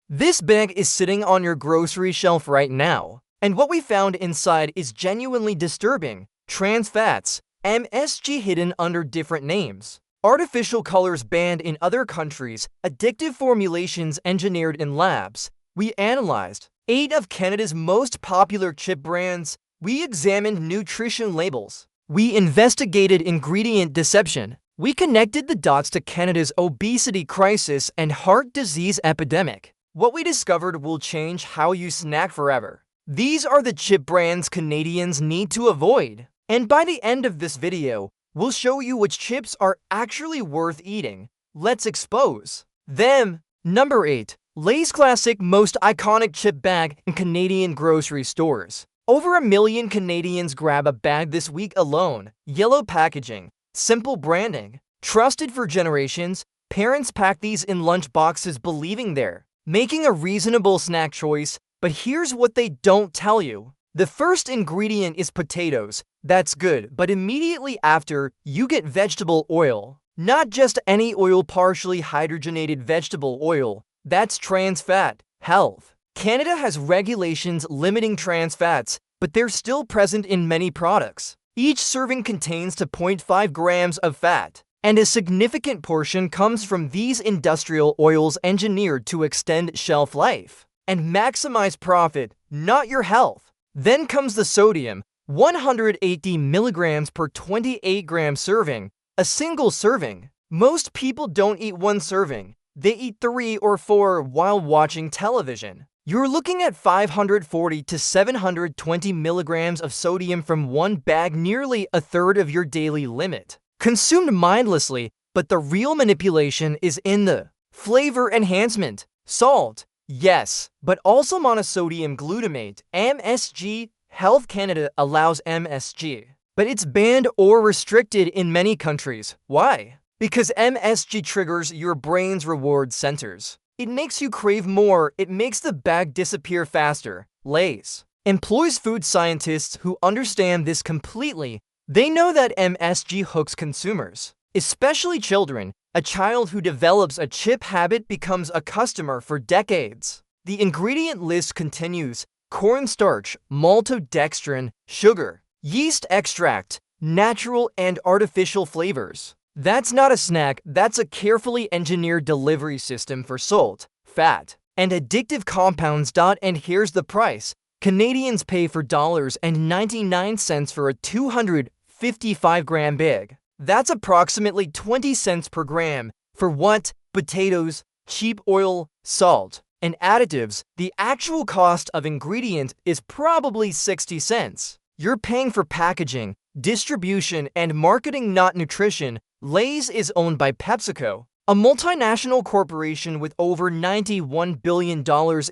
This bag is sitting on your grocery shelf right now, and what we found inside is genuinely disturbing. Trans fats, MSG hidden under different names, artificial colors banned in other countries, addictive formulations engineered in labs. We analyzed 8 of Canada's most popular chip brands. We examined nutrition labels. We investigated ingredient deception. We connected the dots to Canada's obesity crisis and heart disease epidemic. What we discovered will change how you snack forever. These are the chip brands Canadians need to avoid. And by the end of this video, we'll show you which chips are actually worth eating. Let's expose them. Number 8. Lay's classic most iconic chip bag in Canadian grocery stores. Over 1 million Canadians grab a bag this week alone. Yellow packaging, simple branding, trusted for generations. Parents pack these in lunch boxes believing they're making a reasonable snack choice, but here's what they don't tell you. The first ingredient is potatoes. That's good, but immediately after, you get vegetable oil. Not just any oil, partially hydrogenated vegetable oil. That's trans fat. Health. Canada has regulations limiting trans fats, but they're still present in many products. Each serving contains 0.5 grams of fat, and a significant portion comes from these industrial oils engineered to extend shelf life and maximize profit, not your health. Then comes the sodium, 180 milligrams per 28-gram serving, a single serving. Most people don't eat one serving. They eat 3 or 4 while watching television. You're looking at 540 to 720 milligrams of sodium from one bag, nearly a third of your daily limit. Consumed mindlessly, but the real manipulation is in the flavor enhancement. Salt, yes, but also monosodium glutamate, MSG. Health Canada allows MSG, but it's banned or restricted in many countries. Why? Because MSG triggers your brain's reward centers. It makes you crave more. It makes the bag disappear faster. Lay's employs food scientists who understand this completely. They know that MSG hooks consumers, especially children. A child who develops a chip habit becomes a customer for decades. The ingredient list continues: cornstarch, maltodextrin, sugar, yeast extract, natural and artificial flavors. That's not a snack, that's a carefully engineered delivery system for salt, fat, and addictive compounds. And here's the price. Canadians pay $4.99 for a 255-gram bag. That's approximately 20 cents per gram. For what? Potatoes, cheap oil, salt, and additives. The actual cost of ingredient is probably 60 cents. You're paying for packaging, distribution, and marketing, not nutrition. Lay's is owned by PepsiCo, a multinational corporation with over $91 billion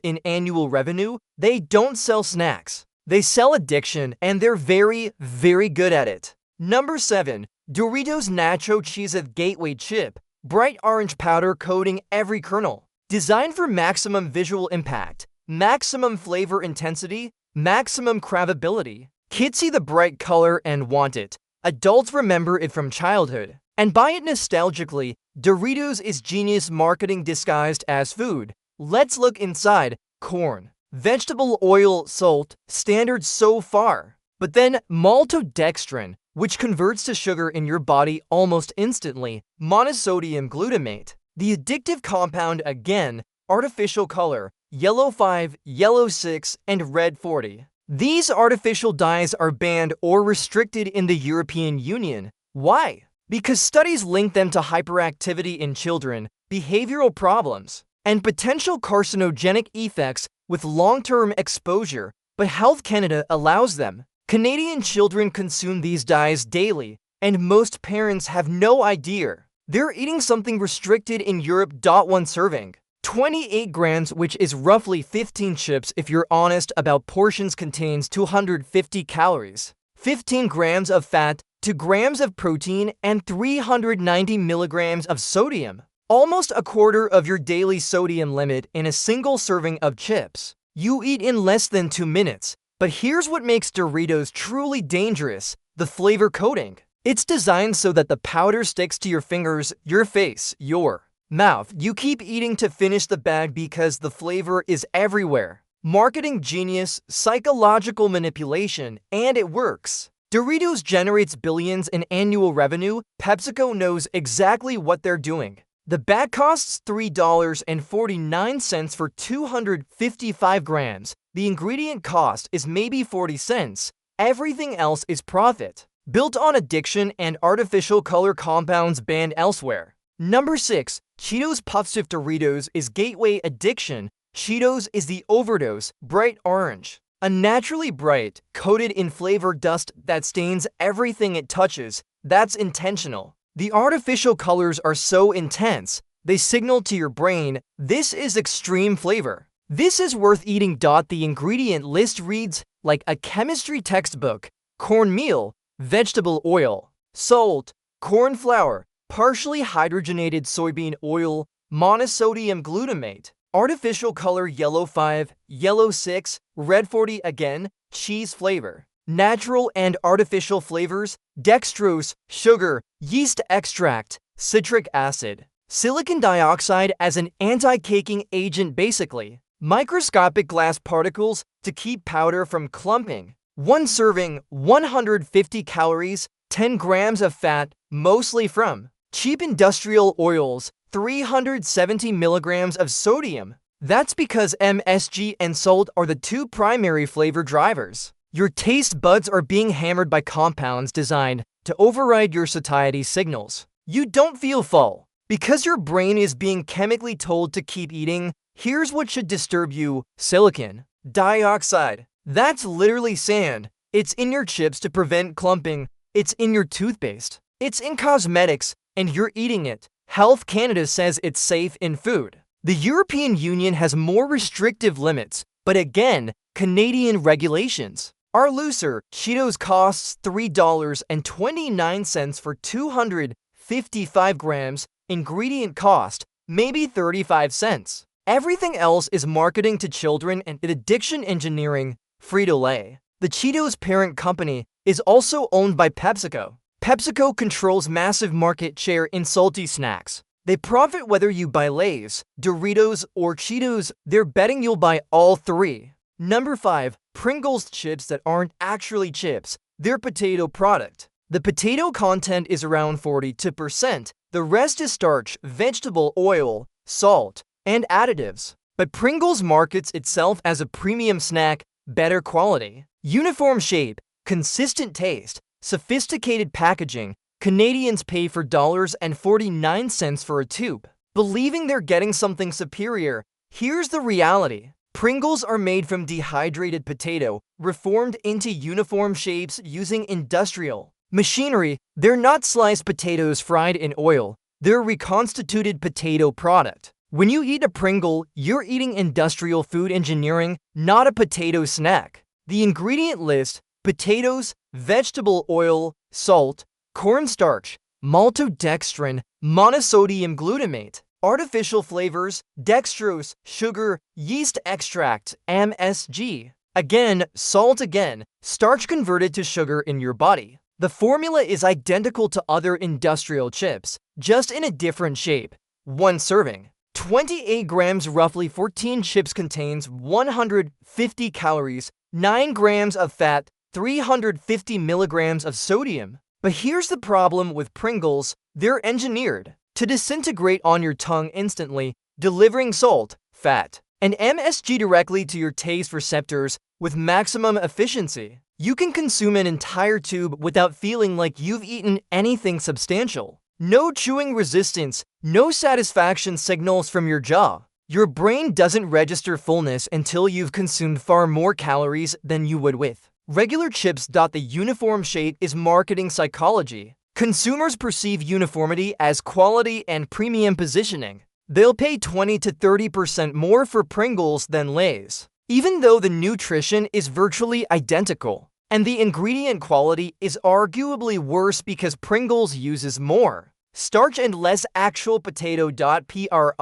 in annual revenue. They don't sell snacks. They sell addiction, and they're very, very good at it. Number 7. Doritos Nacho Cheez Gateway Chip. Bright orange powder coating every kernel. Designed for maximum visual impact, maximum flavor intensity, maximum craveability. Kids see the bright color and want it. Adults remember it from childhood and buy it nostalgically. Doritos is genius marketing disguised as food. Let's look inside. Corn, vegetable oil, salt, standard so far. But then maltodextrin, which converts to sugar in your body almost instantly. Monosodium glutamate, the addictive compound again. Artificial color, yellow 5, yellow 6, and red 40. These artificial dyes are banned or restricted in the European Union. Why? Because studies link them to hyperactivity in children, behavioral problems, and potential carcinogenic effects with long-term exposure. But Health Canada allows them. Canadian children consume these dyes daily, and most parents have no idea they're eating something restricted in Europe. 1 serving, 28 grams, which is roughly 15 chips if you're honest about portions, contains 250 calories, 15 grams of fat, 2 grams of protein, and 390 milligrams of sodium. Almost a quarter of your daily sodium limit in a single serving of chips. You eat in less than 2 minutes. But here's what makes Doritos truly dangerous: the flavor coating. It's designed so that the powder sticks to your fingers, your face, your Mouth. You keep eating to finish the bag because the flavor is everywhere. Marketing genius, psychological manipulation, and it works. Doritos generates billions in annual revenue. PepsiCo knows exactly what they're doing. The bag costs $3.49 for 255 grams. The ingredient cost is maybe 40 cents. Everything else is profit. Built on addiction and artificial color compounds banned elsewhere. Number 6. Cheetos Puffstiff Doritos is gateway addiction. Cheetos is the overdose, bright orange. A naturally bright, coated in flavor dust that stains everything it touches. That's intentional. The artificial colors are so intense, they signal to your brain, this is extreme flavor. This is worth eating. The ingredient list reads like a chemistry textbook. Cornmeal, vegetable oil, salt, corn flour, partially hydrogenated soybean oil, monosodium glutamate, artificial color yellow 5, yellow 6, red 40 again, cheese flavor. Natural and artificial flavors, dextrose, sugar, yeast extract, citric acid, silicon dioxide as an anti-caking agent basically, microscopic glass particles to keep powder from clumping. One serving, 150 calories, 10 grams of fat, mostly from cheap industrial oils, 370 milligrams of sodium. That's because MSG and salt are the two primary flavor drivers. Your taste buds are being hammered by compounds designed to override your satiety signals. You don't feel full because your brain is being chemically told to keep eating. Here's what should disturb you: silicon dioxide. That's literally sand. It's in your chips to prevent clumping. It's in your toothpaste. It's in cosmetics, and you're eating it. Health Canada says it's safe in food. The European Union has more restrictive limits, but again, Canadian regulations are looser. Cheetos costs $3.29 for 255 grams. Ingredient cost, maybe 35 cents. Everything else is marketing to children and addiction engineering. Frito-Lay, the Cheetos parent company, is also owned by PepsiCo. PepsiCo controls massive market share in salty snacks. They profit whether you buy Lay's, Doritos, or Cheetos. They're betting you'll buy all three. Number 5. Pringles chips that aren't actually chips. They're potato product. The potato content is around 42%. The rest is starch, vegetable oil, salt, and additives. But Pringles markets itself as a premium snack, better quality, uniform shape, consistent taste, sophisticated packaging. Canadians pay for $1.49 for a tube, believing they're getting something superior. Here's the reality. Pringles are made from dehydrated potato, reformed into uniform shapes using industrial machinery. They're not sliced potatoes fried in oil. They're reconstituted potato product. When you eat a Pringle, you're eating industrial food engineering, not a potato snack. The ingredient list: potatoes, vegetable oil, salt, cornstarch, maltodextrin, monosodium glutamate, artificial flavors, dextrose, sugar, yeast extract, MSG. Again, salt again, starch converted to sugar in your body. The formula is identical to other industrial chips, just in a different shape. One serving, 28 grams, roughly 14 chips, contains 150 calories, 9 grams of fat, 350 milligrams of sodium. But here's the problem with Pringles: they're engineered to disintegrate on your tongue instantly, delivering salt, fat, and MSG directly to your taste receptors with maximum efficiency. You can consume an entire tube without feeling like you've eaten anything substantial. No chewing resistance, no satisfaction signals from your jaw. Your brain doesn't register fullness until you've consumed far more calories than you would with regular chips. The uniform shape is marketing psychology. Consumers perceive uniformity as quality and premium positioning. They'll pay 20 to 30% more for Pringles than Lay's, even though the nutrition is virtually identical. And the ingredient quality is arguably worse because Pringles uses more starch and less actual potato. Pringles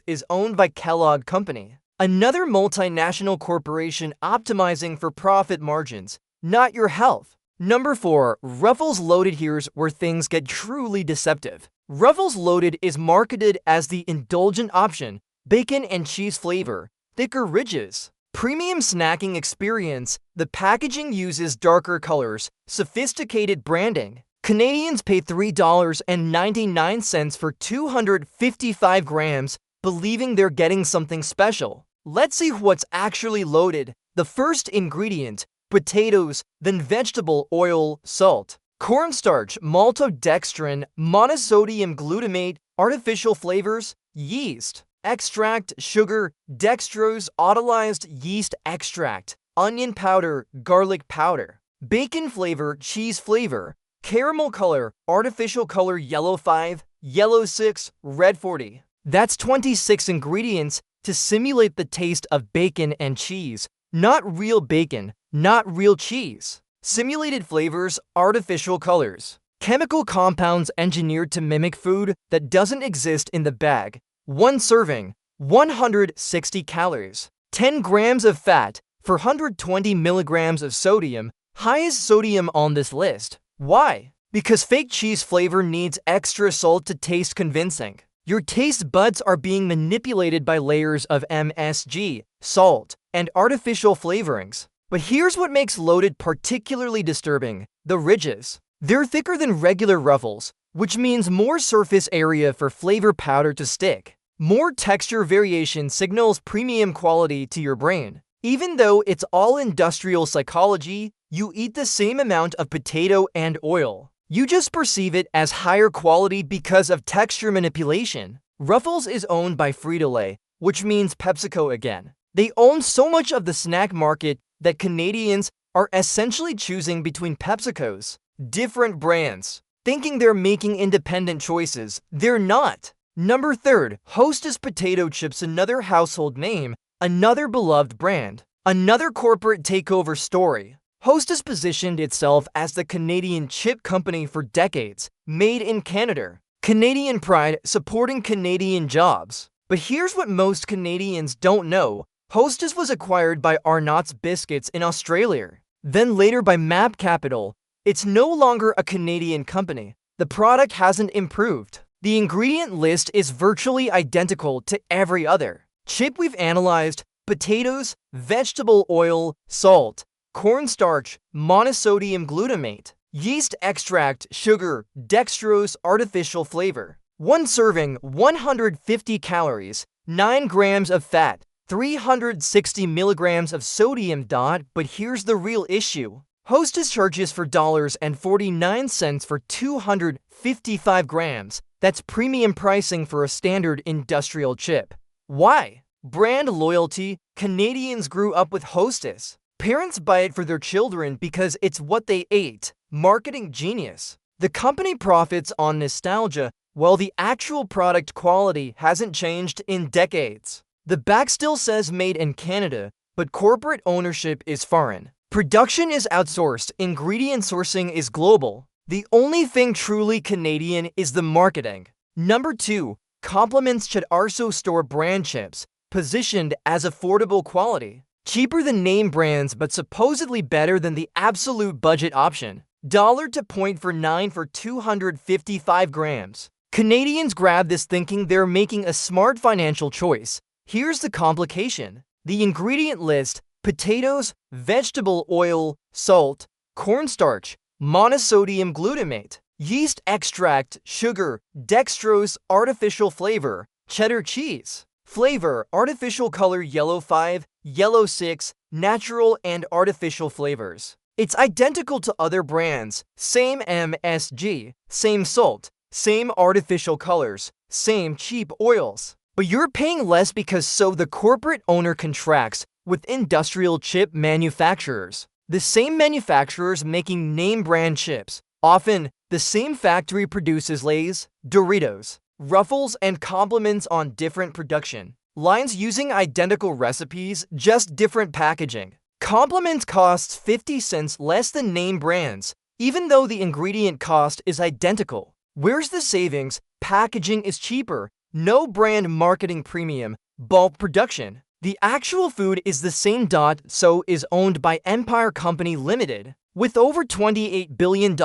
is owned by Kellogg Company, another multinational corporation optimizing for profit margins, not your health. Number 4. Ruffles Loaded. Here's where things get truly deceptive. Ruffles Loaded is marketed as the indulgent option, bacon and cheese flavor, thicker ridges. Premium snacking experience. The packaging uses darker colors, sophisticated branding. Canadians pay $3.99 for 255 grams, believing they're getting something special. Let's see what's actually loaded. The first ingredient, potatoes, then vegetable oil, salt, cornstarch, maltodextrin, monosodium glutamate, artificial flavors, yeast, extract, sugar, dextrose, autolyzed yeast extract, onion powder, garlic powder, bacon flavor, cheese flavor, caramel color, artificial color yellow 5, yellow 6, red 40. That's 26 ingredients to simulate the taste of bacon and cheese. Not real bacon, not real cheese. Simulated flavors, artificial colors. Chemical compounds engineered to mimic food that doesn't exist in the bag. One serving, 160 calories. 10 grams of fat for 120 milligrams of sodium. Highest sodium on this list. Why? Because fake cheese flavor needs extra salt to taste convincing. Your taste buds are being manipulated by layers of MSG, salt, and artificial flavorings. But here's what makes Loaded particularly disturbing: the ridges. They're thicker than regular Ruffles, which means more surface area for flavor powder to stick. More texture variation signals premium quality to your brain. Even though it's all industrial psychology, you eat the same amount of potato and oil. You just perceive it as higher quality because of texture manipulation. Ruffles is owned by Frito-Lay, which means PepsiCo again. They own so much of the snack market that Canadians are essentially choosing between PepsiCo's different brands, thinking they're making independent choices. They're not. Number 3, Hostess potato chips, another household name, another beloved brand, another corporate takeover story. Hostess positioned itself as the Canadian chip company for decades, made in Canada. Canadian pride, supporting Canadian jobs. But here's what most Canadians don't know. Hostess was acquired by Arnott's Biscuits in Australia, then later by Map Capital. It's no longer a Canadian company. The product hasn't improved. The ingredient list is virtually identical to every other chip we've analyzed: potatoes, vegetable oil, salt, cornstarch, monosodium glutamate, yeast extract, sugar, dextrose, artificial flavor. One serving, 150 calories, 9 grams of fat, 360 milligrams of sodium. But here's the real issue. Hostess charges for $1.49 for 255 grams. That's premium pricing for a standard industrial chip. Why? Brand loyalty. Canadians grew up with Hostess. Parents buy it for their children because it's what they ate. Marketing genius. The company profits on nostalgia, while the actual product quality hasn't changed in decades. The back still says made in Canada, but corporate ownership is foreign. Production is outsourced, ingredient sourcing is global. The only thing truly Canadian is the marketing. Number 2, compliments should also store brand chips, positioned as affordable quality. Cheaper than name brands but supposedly better than the absolute budget option. $1 to point for 9 for 255 grams. Canadians grab this thinking they're making a smart financial choice. Here's the complication. The ingredient list: potatoes, vegetable oil, salt, cornstarch, monosodium glutamate, yeast extract, sugar, dextrose, artificial flavor, cheddar cheese. Flavor: artificial color yellow 5, yellow 6, natural and artificial flavors. It's identical to other brands. Same MSG, same salt, same artificial colors, same cheap oils. But you're paying less because so the corporate owner contracts with industrial chip manufacturers. The same manufacturers making name brand chips. Often, the same factory produces Lay's, Doritos, Ruffles, and Compliments on different production lines using identical recipes, just different packaging. Compliments costs 50 cents less than name brands, even though the ingredient cost is identical. Where's the savings? Packaging is cheaper, no brand marketing premium, bulk production. The actual food is the same. So is owned by Empire Company Limited, with over $28 billion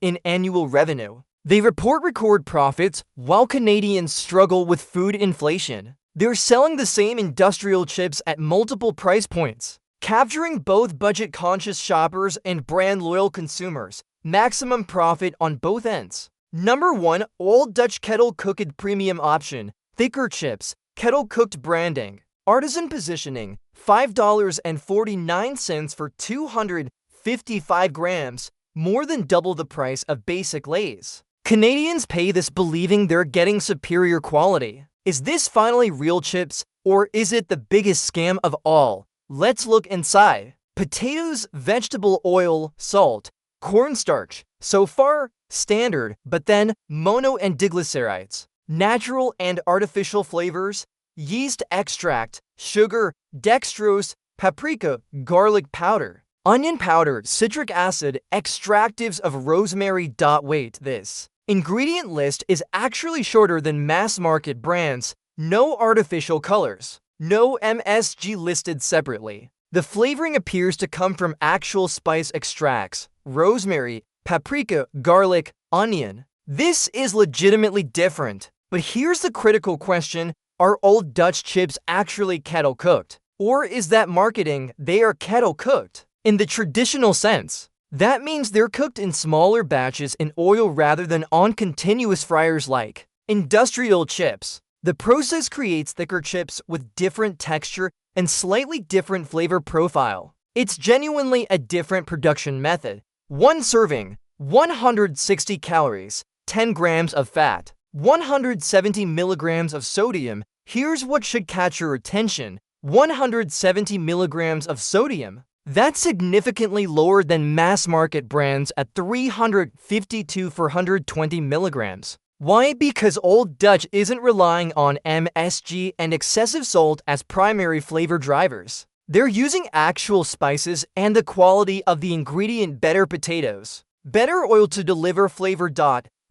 in annual revenue. They report record profits while Canadians struggle with food inflation. They're selling the same industrial chips at multiple price points, capturing both budget-conscious shoppers and brand-loyal consumers. Maximum profit on both ends. Number 1, Old Dutch Kettle Cooked Premium Option. Thicker chips, kettle-cooked branding. Artisan positioning, $5.49 for 255 grams, more than double the price of basic Lay's. Canadians pay this believing they're getting superior quality. Is this finally real chips, or is it the biggest scam of all? Let's look inside. Potatoes, vegetable oil, salt, cornstarch. So far, standard, but then mono and diglycerides. Natural and artificial flavors, yeast extract, sugar, dextrose, paprika, garlic powder, onion powder, citric acid, extractives of rosemary. Wait, this ingredient list is actually shorter than mass-market brands. No artificial colors. No MSG listed separately. The flavoring appears to come from actual spice extracts: rosemary, paprika, garlic, onion. This is legitimately different. But here's the critical question: are Old Dutch chips actually kettle-cooked? Or is that marketing? They are kettle-cooked in the traditional sense. That means they're cooked in smaller batches in oil rather than on continuous fryers like industrial chips. The process creates thicker chips with different texture and slightly different flavor profile. It's genuinely a different production method. One serving, 160 calories, 10 grams of fat, 170 milligrams of sodium. Here's what should catch your attention: 170 milligrams of sodium. That's significantly lower than mass-market brands at 350 to 420 milligrams. Why? Because Old Dutch isn't relying on MSG and excessive salt as primary flavor drivers. They're using actual spices and the quality of the ingredient: better potatoes, better oil to deliver flavor.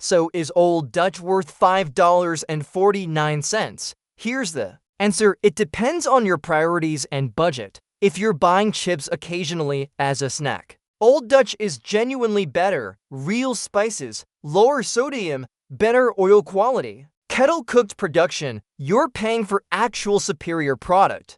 So is Old Dutch worth $5.49? Here's the answer: it depends on your priorities and budget. If you're buying chips occasionally as a snack, Old Dutch is genuinely better. Real spices, lower sodium, better oil quality, kettle-cooked production. You're paying for actual superior product.